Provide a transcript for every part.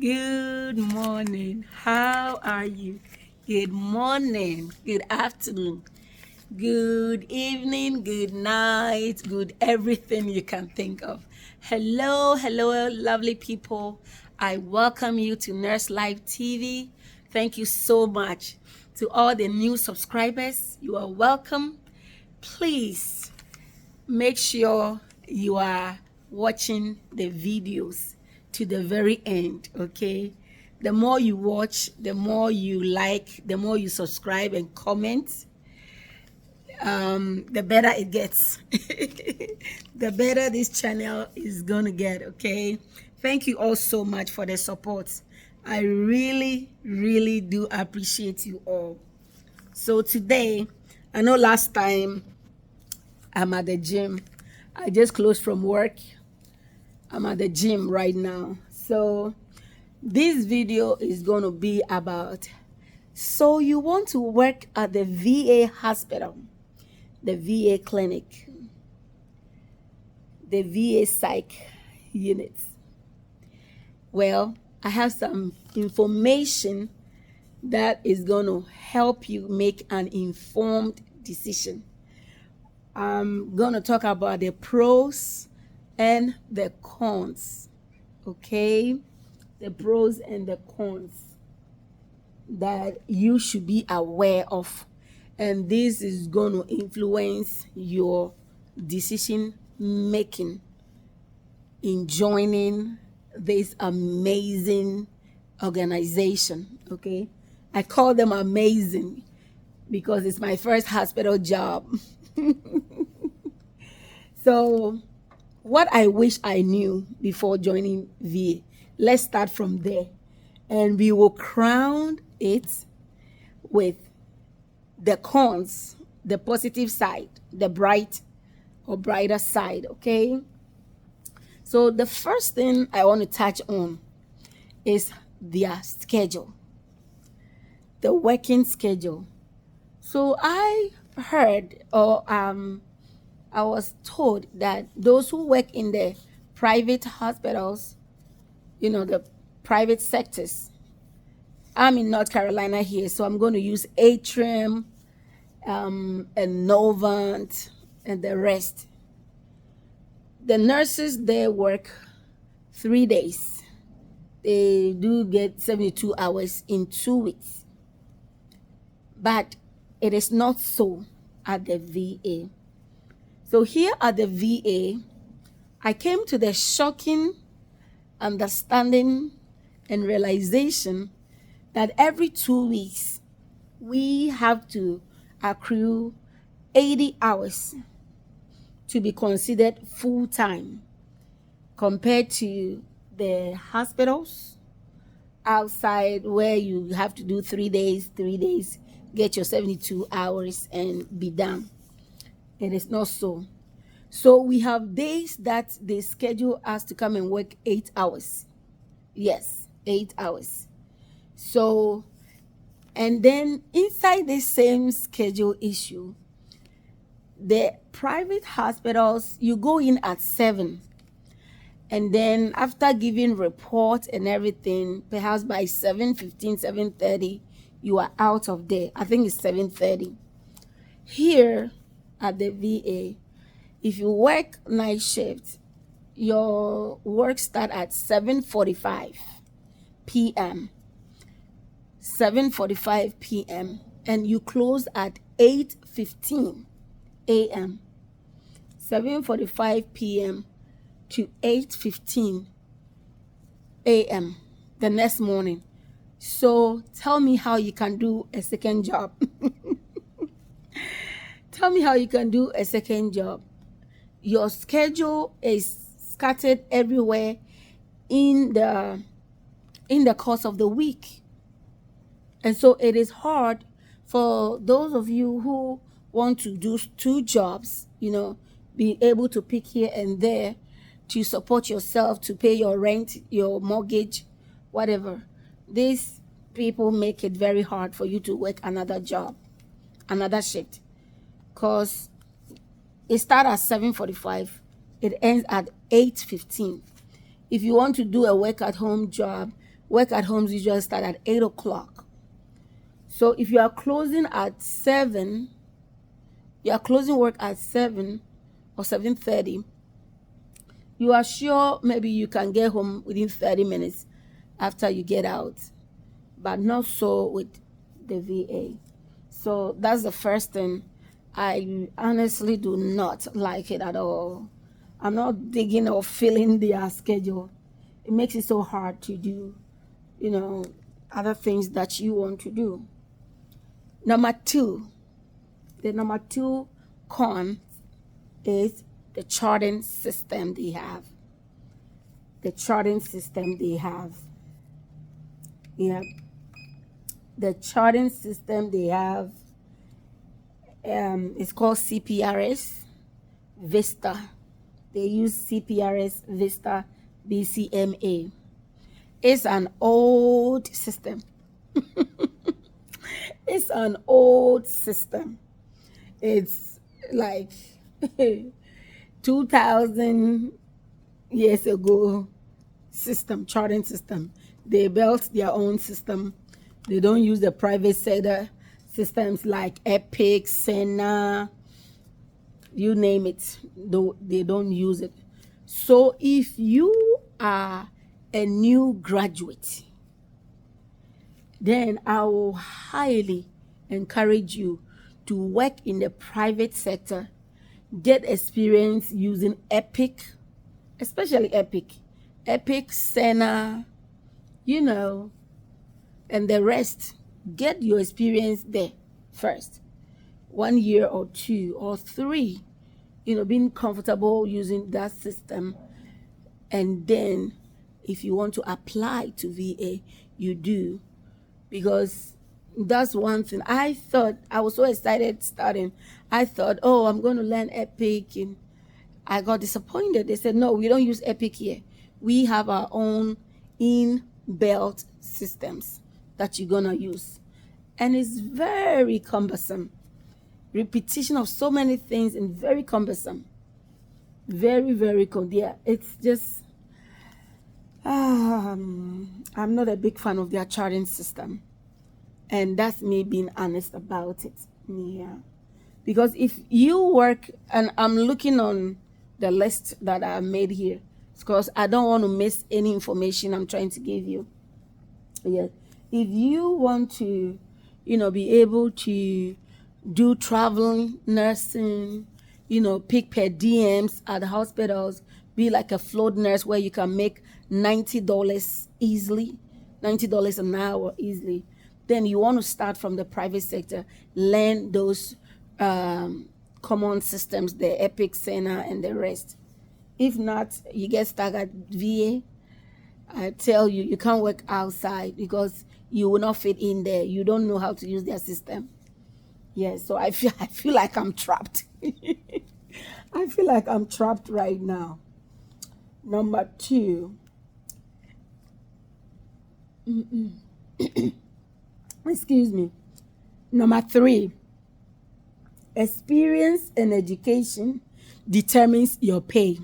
Good morning. How are you? Good morning, good afternoon, good evening, good night, good everything you can think of. Hello, lovely people. I welcome you to Nurse Live TV. Thank you so much. To all the new subscribers, you are welcome. Please make sure you are watching the videos to the very end, okay? The more you watch, the more you like, the more you subscribe and comment, the better it gets. The better this channel is gonna get, okay? Thank you all so much for the support. I really do appreciate you all. So today, I know last time I'm at the gym. I just closed from work. I'm at the gym right now. So this video is going to be about, so you want to work at the VA hospital, the VA clinic, the VA psych units. Well, I have some information that is going to help you make an informed decision. I'm going to talk about the pros and the cons, okay? The pros and the cons that you should be aware of. And this is going to influence your decision making in joining this amazing organization, okay? I call them amazing because it's my first hospital job. So what I wish I knew before joining VA, let's start from there, and we will crown it with the cons, the positive side, the bright or brighter side, okay? So the first thing I want to touch on is their schedule, the working schedule. So I heard, or I was told that those who work in the private hospitals, the private sectors, I'm in North Carolina here, so I'm going to use Atrium and Novant and the rest. The nurses there work 3 days. They do get 72 hours in 2 weeks. But it is not so at the VA. So here at the VA, I came to the shocking understanding and realization that every 2 weeks, we have to accrue 80 hours to be considered full-time compared to the hospitals outside where you have to do 3 days, get your 72 hours and be done. It is not so. So we have days that they schedule us to come and work 8 hours. Yes, 8 hours. So, and then inside this same schedule issue, the private hospitals, you go in at 7. And then after giving report and everything, perhaps by 7:15, 7:30, you are out of there. I think it's 7:30. Here at the VA, if you work night shift, your work start at 7:45 p.m. 7:45 p.m. and you close at 8:15 a.m. 7:45 p.m. to 8:15 a.m. the next morning. So tell me how you can do a second job. Tell me how you can do a second job. Your schedule is scattered everywhere in the course of the week. And so it is hard for those of you who want to do 2 jobs, be able to pick here and there to support yourself, to pay your rent, your mortgage, whatever. These people make it very hard for you to work another job, another shift, because it starts at 7:45, it ends at 8:15. If you want to do a work at home job work at homes usually start at 8 o'clock. So if you are closing at 7, you are closing work at 7 or 7:30, you are sure maybe you can get home within 30 minutes after you get out, but not so with the VA. So that's the first thing. I honestly do not like it at all. I'm not digging or filling their schedule. It makes it so hard to do, other things that you want to do. Number two, the number 2 con is the charting system they have. The charting system they have. Yeah. The charting system they have is called CPRS Vista. They use CPRS Vista BCMA. It's an old system. It's an old system. It's like 2,000 years ago system, charting system. They built their own system. They don't use the private sector systems like Epic, Senna, you name it. They don't use it. So if you are a new graduate, then I will highly encourage you to work in the private sector, get experience using Epic, especially Epic, Senna, and the rest. Get your experience there first. 1 year or 2 or 3, being comfortable using that system. And then if you want to apply to VA, you do. Because that's one thing. I thought, I was so excited starting. I thought, oh, I'm going to learn Epic. And I got disappointed. They said, no, we don't use Epic here. We have our own in-belt systems that you're going to use. And it's very cumbersome. Repetition of so many things and very cumbersome. Very, very yeah, it's just, I'm not a big fan of their charting system. And that's me being honest about it. Yeah. Because if you work, and I'm looking on the list that I made here, because I don't want to miss any information I'm trying to give you. Yeah. If you want to, be able to do traveling, nursing, pick per diems at the hospitals, be like a float nurse where you can make $90 easily, $90 an hour easily, then you want to start from the private sector, learn those common systems, the Epic, Senna, and the rest. If not, you get stuck at VA. I tell you, you can't work outside because you will not fit in there. You don't know how to use their system. Yes, so I feel like I'm trapped. I feel like I'm trapped right now. Number 2. Excuse me. Number 3. Experience and education determines your pay.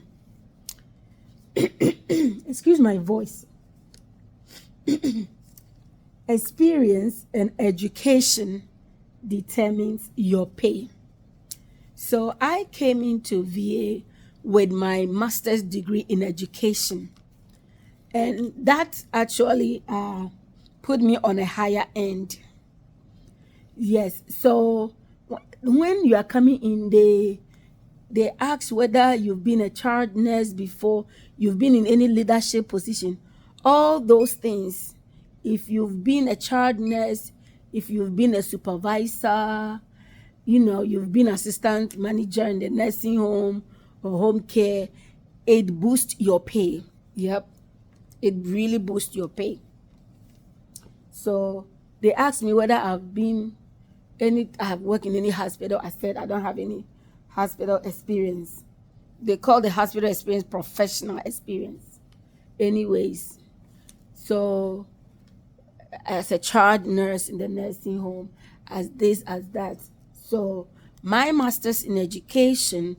Excuse my voice. Experience and education determines your pay. So I came into VA with my master's degree in education, and that actually put me on a higher end. Yes, so when you are coming in, they ask whether you've been a charge nurse before, you've been in any leadership position, all those things. If you've been a charge nurse, if you've been a supervisor, you've been assistant manager in the nursing home or home care, it boosts your pay. Yep, it really boosts your pay. So they asked me whether I have worked in any hospital. I said I don't have any hospital experience. They call the hospital experience professional experience. Anyways, so as a charge nurse in the nursing home, as this, as that. So my master's in education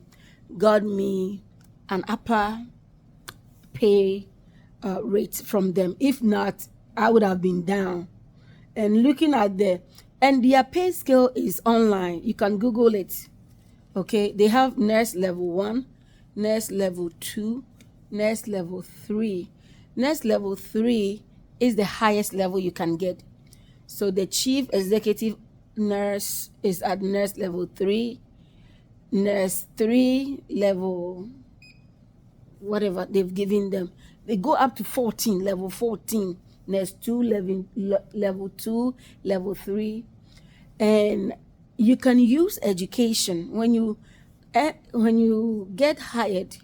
got me an upper pay rate from them. If not, I would have been down. And looking at and their pay scale is online. You can Google it. Okay, they have nurse level 1, nurse level 2, nurse level 3. Nurse level 3 is the highest level you can get. So the chief executive nurse is at nurse level 3, nurse 3 level whatever they've given them. They go up to 14, level 14, nurse 2 level 2, level 3. And you can use education when you get hired.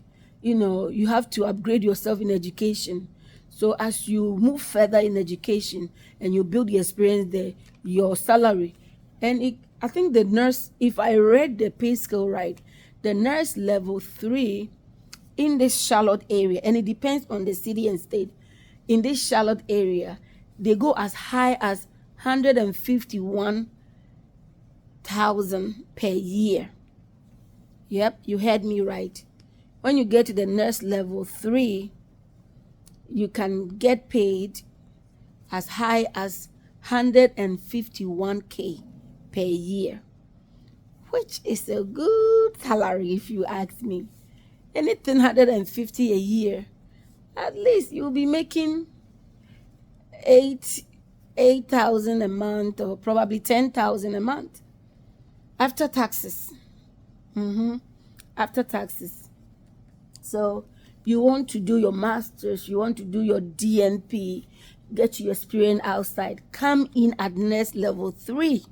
You have to upgrade yourself in education. So as you move further in education and you build the experience there, your salary, and I think the nurse, if I read the pay scale right, the nurse level 3 in this Charlotte area, and it depends on the city and state, in this Charlotte area, they go as high as 151,000 per year. Yep, you heard me right. When you get to the nurse level 3, you can get paid as high as 151K per year, which is a good salary if you ask me. Anything 150 a year, at least you'll be making 8,000 a month, or probably 10,000 a month after taxes. After taxes. So you want to do your master's, you want to do your DNP, get your experience outside, come in at nurse level 3.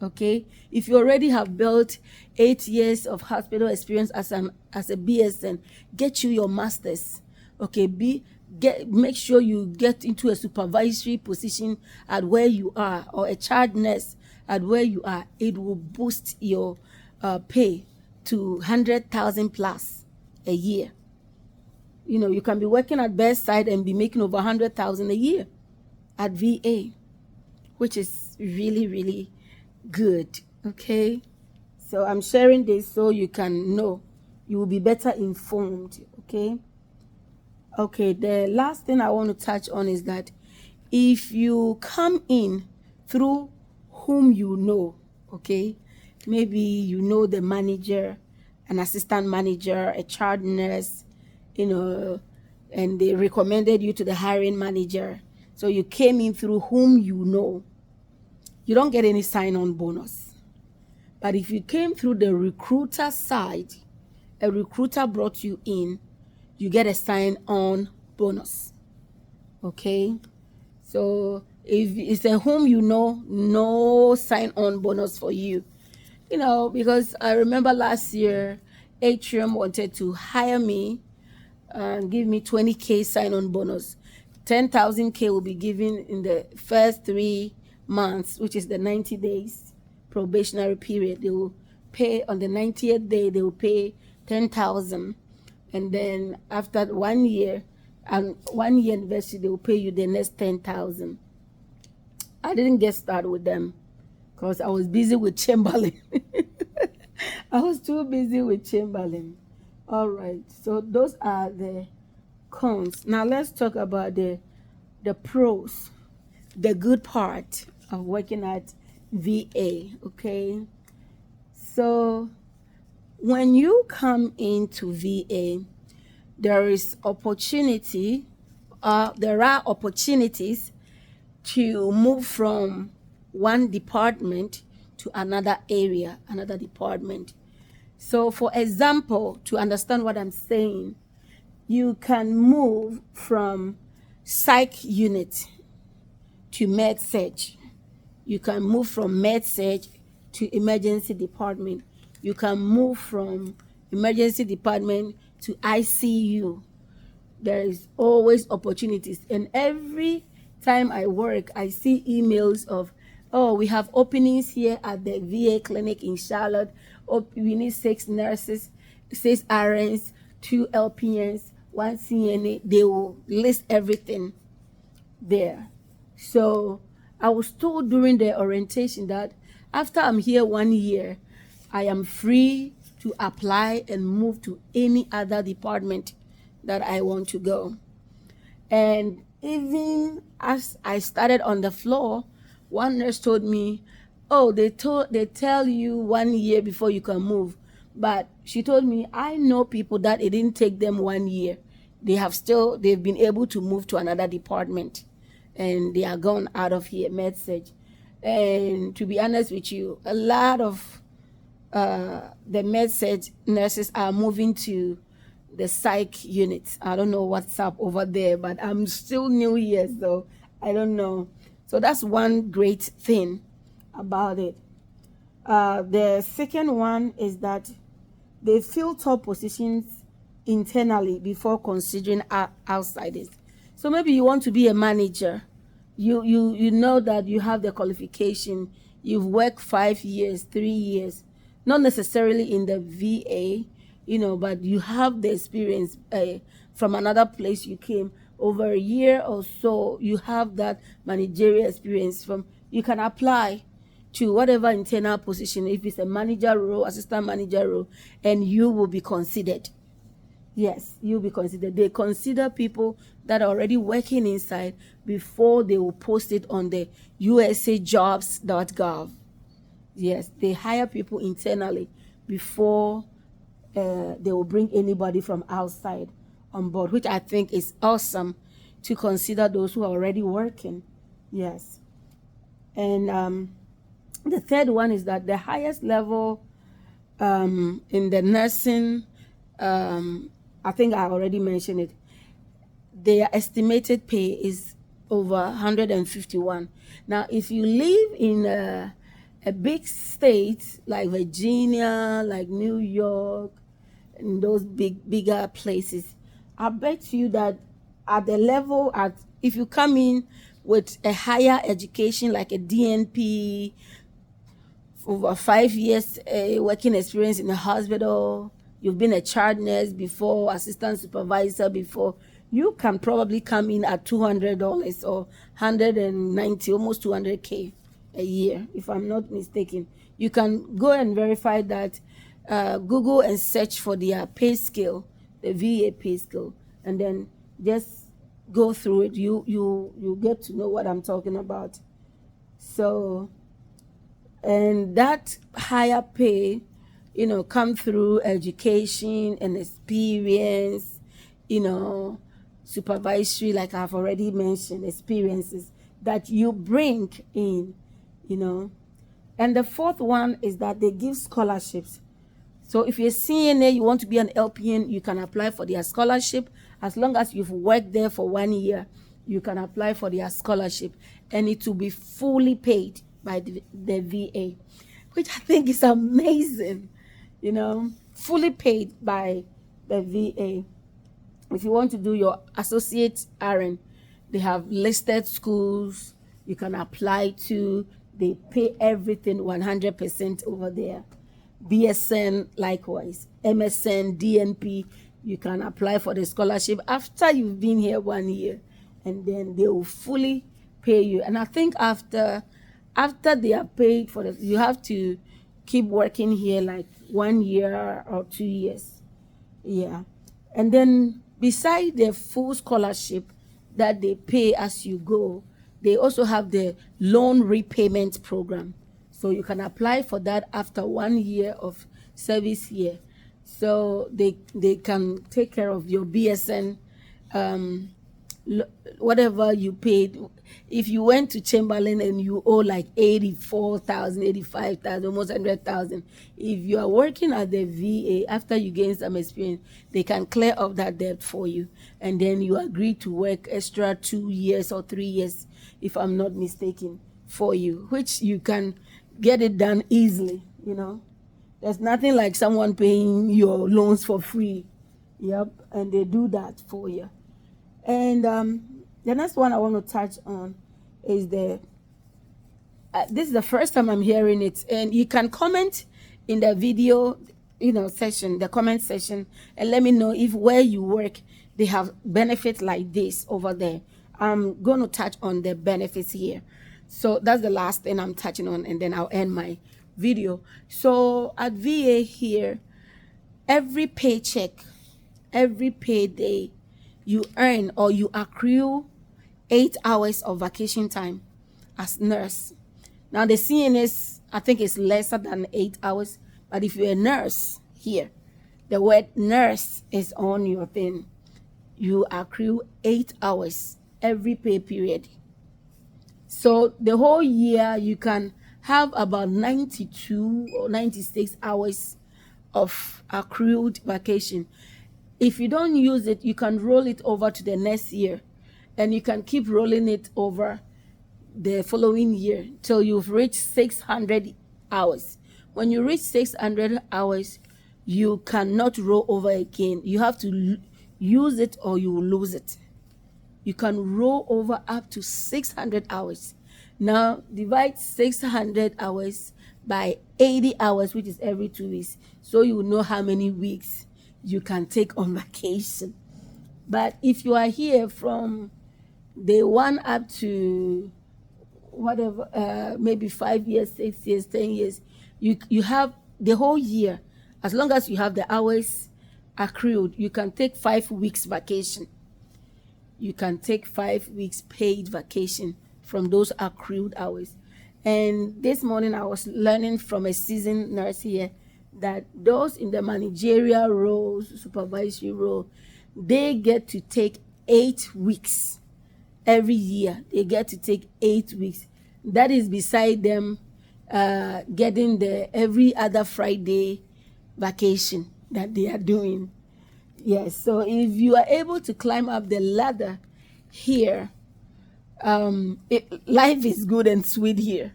Okay, if you already have built 8 years of hospital experience as a BSN, get you your master's. Okay, make sure you get into a supervisory position at where you are, or a charge nurse at where you are. It will boost your pay to 100,000 plus a year. You can be working at bedside and be making over 100,000 a year at VA, which is really, really good. Okay, so I'm sharing this so you can know, you will be better informed. Okay, the last thing I want to touch on is that if you come in through whom you know, okay, maybe you know the manager, an assistant manager, a charge nurse, and they recommended you to the hiring manager, so you came in through whom you know, you don't get any sign-on bonus. But if you came through the recruiter side, a recruiter brought you in, you get a sign-on bonus. Okay, so if it's a whom you know, no sign-on bonus for you. Because I remember last year, Atrium wanted to hire me and give me 20K sign-on bonus. 10,000K will be given in the first 3 months, which is the 90 days probationary period. They will pay on the 90th day, they will pay 10,000. And then after 1 year, and 1 year anniversary, they will pay you the next 10,000. I didn't get started with them because I was busy with Chamberlain. I was too busy with Chamberlain. All right, so those are the cons. Now let's talk about the pros, the good part of working at VA. Okay, so when you come into VA, there are opportunities to move from one department to another area, another department. So for example, to understand what I'm saying, you can move from psych unit to med surg. You can move from med surg to emergency department. You can move from emergency department to ICU. There is always opportunities. And every time I work, I see emails of, oh, we have openings here at the VA clinic in Charlotte. Oh, we need 6 nurses, 6 RNs, 2 LPNs, 1 CNA. They will list everything there. So I was told during the orientation that after I'm here 1 year, I am free to apply and move to any other department that I want to go. And Even as I started on the floor, one nurse told me, "Oh, they tell you 1 year before you can move." But she told me, "I know people that it didn't take them 1 year. They've been able to move to another department, and they are gone out of here, med-surg." And to be honest with you, a lot of the med-surg nurses are moving to the psych unit. I don't know what's up over there, but I'm still new here, so I don't know. So that's one great thing about it. The second one is that they fill top positions internally before considering outsiders. So maybe you want to be a manager. You know that you have the qualification. You've worked 5 years, 3 years, not necessarily in the VA, but you have the experience from another place you came over a year or so. You have that managerial experience you can apply to whatever internal position, if it's a manager role, assistant manager role, and you will be considered. Yes, you'll be considered. They consider people that are already working inside before they will post it on the usajobs.gov. Yes, they hire people internally before they will bring anybody from outside on board, which I think is awesome to consider those who are already working. Yes. And the third one is that the highest level in the nursing, I think I already mentioned it, their estimated pay is over 151. Now, if you live in a big state like Virginia, like New York, and those bigger places, I bet you that at the level if you come in with a higher education like a DNP, over 5 years working experience in a hospital, you've been a child nurse before, assistant supervisor before, you can probably come in at $200 or 190, almost 200K a year, if I'm not mistaken. You can go and verify that, Google and search for their pay scale, the VA pay scale, and then just go through it. You get to know what I'm talking about. So, and that higher pay, come through education and experience, supervisory, like I've already mentioned, experiences that you bring in. And the fourth one is that they give scholarships. So if you're a CNA, you want to be an LPN, you can apply for their scholarship. As long as you've worked there for 1 year, you can apply for their scholarship, and it will be fully paid by the VA, which I think is amazing, fully paid by the VA. If you want to do your associate RN, they have listed schools you can apply to. They pay everything 100% over there. BSN likewise, MSN, DNP, you can apply for the scholarship after you've been here 1 year, and then they will fully pay you. And I think after they are paid for this, you have to keep working here like 1 year or 2 years. Yeah. And then beside the full scholarship that they pay as you go, they also have the loan repayment program. So you can apply for that after 1 year of service here. So they can take care of your BSN, whatever you paid. If you went to Chamberlain and you owe like 84,000, 85,000, almost 100,000, if you are working at the VA, after you gain some experience, they can clear off that debt for you. And then you agree to work extra 2 years or 3 years, if I'm not mistaken, for you, which you can get it done easily, There's nothing like someone paying your loans for free. Yep, and they do that for you. And the next one I want to touch on is this is the first time I'm hearing it, and you can comment in the video, section, the comment section, and let me know if where you work they have benefits like this over there. I'm going to touch on the benefits here. So that's the last thing I'm touching on, and then I'll end my video. So at VA here, every paycheck, every payday, you earn or you accrue 8 hours of vacation time as nurse. Now the CNS, I think, is lesser than 8 hours, but if you're a nurse here, the word nurse is on your thing. You accrue 8 hours every pay period. So the whole year you can have about 92 or 96 hours of accrued vacation. If you don't use it, you can roll it over to the next year, and you can keep rolling it over the following year till you've reached 600 hours. When you reach 600 hours, you cannot roll over again. You have to use it or you will lose it. You can roll over up to 600 hours. Now divide 600 hours by 80 hours, which is every 2 weeks, so you will know how many weeks you can take on vacation. But if you are here from day one up to whatever, maybe 5 years, 6 years, 10 years, you have the whole year. As long as you have the hours accrued, you can take 5 weeks vacation. You can take 5 weeks paid vacation from those accrued hours. And this morning I was learning from a seasoned nurse here that those in the managerial roles, supervisory role, they get to take 8 weeks every year. They get to take 8 weeks. That is beside them getting the every other Friday vacation that they are doing. Yes, so if you are able to climb up the ladder here, life is good and sweet here.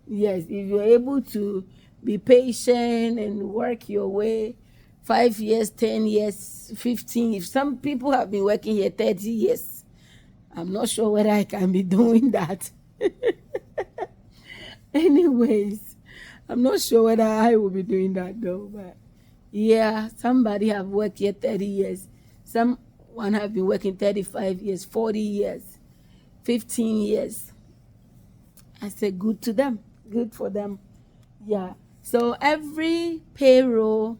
Yes, if you're able to be patient and work your way, 5 years, 10 years, 15. If some people have been working here 30 years, I'm not sure whether I can be doing that. Anyways, I'm not sure whether I will be doing that though, but yeah, somebody have worked here 30 years. Someone have been working 35 years, 40 years, 15 years. I say good to them, good for them. Yeah. So every payroll,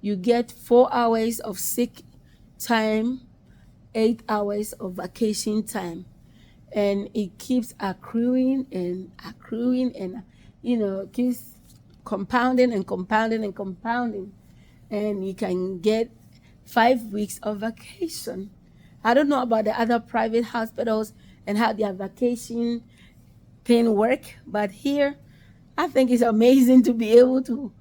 you get 4 hours of sick time, 8 hours of vacation time. And it keeps accruing and accruing and, keeps compounding and compounding and compounding. And you can get 5 weeks of vacation. I don't know about the other private hospitals and how their vacation thing work, but here, I think it's amazing to be able to,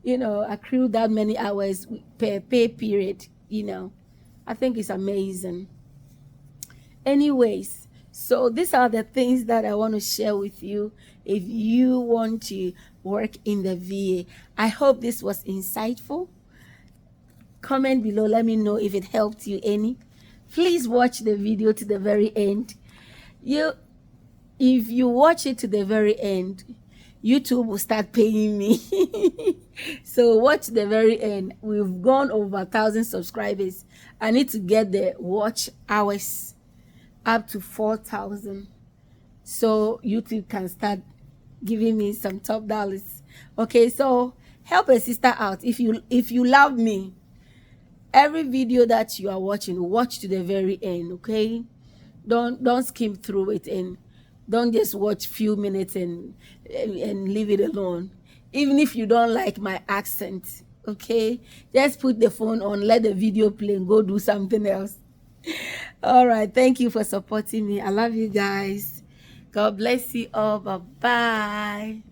accrue that many hours per pay period, I think it's amazing. Anyways, so these are the things that I want to share with you if you want to work in the VA. I hope this was insightful. Comment below, let me know if it helped you any. Please watch the video to the very end. If you watch it to the very end, YouTube will start paying me. So watch the very end. We've gone over 1,000 subscribers. I need to get the watch hours up to 4,000, so YouTube can start giving me some top dollars. Okay, so help a sister out. If you love me, every video that you are watching, watch to the very end. Okay, don't skim through it and don't just watch few minutes and leave it alone. Even if you don't like my accent, okay, just put the phone on, let the video play, and go do something else. All right, thank you for supporting me. I love you guys. God bless you all. Bye-bye.